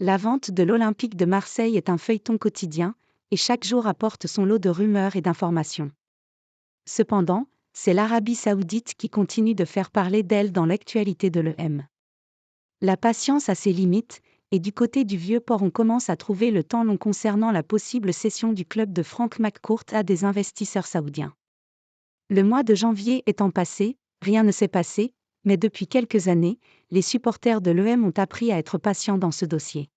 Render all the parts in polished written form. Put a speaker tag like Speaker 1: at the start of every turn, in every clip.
Speaker 1: La vente de l'Olympique de Marseille est un feuilleton quotidien, et chaque jour apporte son lot de rumeurs et d'informations. Cependant, c'est l'Arabie Saoudite qui continue de faire parler d'elle dans l'actualité de l'EM. La patience a ses limites, et du côté du Vieux-Port on commence à trouver le temps long concernant la possible cession du club de Frank McCourt à des investisseurs saoudiens. Le mois de janvier étant passé, rien ne s'est passé, mais depuis quelques années, les supporters de l'EM ont appris à être patients dans ce dossier.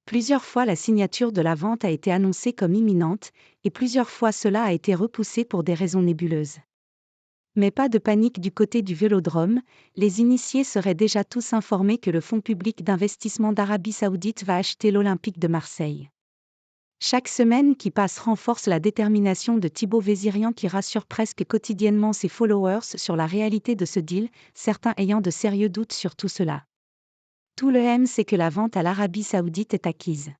Speaker 1: Plusieurs fois la signature de la vente a été annoncée comme imminente, et plusieurs fois cela a été repoussé pour des raisons nébuleuses. Mais pas de panique du côté du Vélodrome, les initiés seraient déjà tous informés que le Fonds public d'investissement d'Arabie Saoudite va acheter l'Olympique de Marseille. Chaque semaine qui passe renforce la détermination de Thibaut Vézirian qui rassure presque quotidiennement ses followers sur la réalité de ce deal, certains ayant de sérieux doutes sur tout cela. Tout le M sait que la vente à l'Arabie Saoudite est acquise.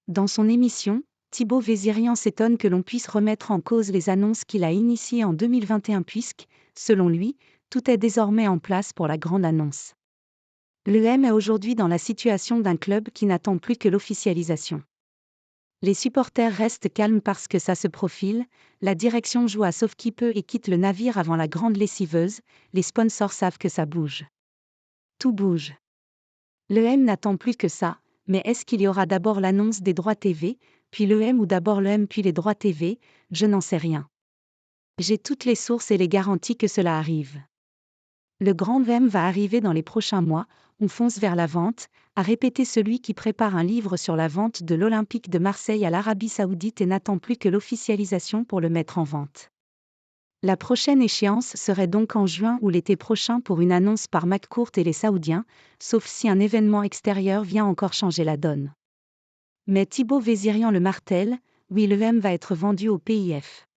Speaker 1: Dans son émission, Thibaut Vézirian s'étonne que l'on puisse remettre en cause les annonces qu'il a initiées en 2021 puisque, selon lui, tout est désormais en place pour la grande annonce. Le M est aujourd'hui dans la situation d'un club qui n'attend plus que l'officialisation. Les supporters restent calmes parce que ça se profile, la direction joue à sauve qui peut et quitte le navire avant la grande lessiveuse, les sponsors savent que ça bouge. Tout bouge. Le M n'attend plus que ça, mais est-ce qu'il y aura d'abord l'annonce des droits TV, puis le M ou d'abord le M puis les droits TV, je n'en sais rien. J'ai toutes les sources et les garanties que cela arrive. Le grand M va arriver dans les prochains mois, on fonce vers la vente, a répété celui qui prépare un livre sur la vente de l'Olympique de Marseille à l'Arabie Saoudite et n'attend plus que l'officialisation pour le mettre en vente. La prochaine échéance serait donc en juin ou l'été prochain pour une annonce par McCourt et les Saoudiens, sauf si un événement extérieur vient encore changer la donne. Mais Thibaut Vézirian le martèle, oui le M va être vendu au PIF.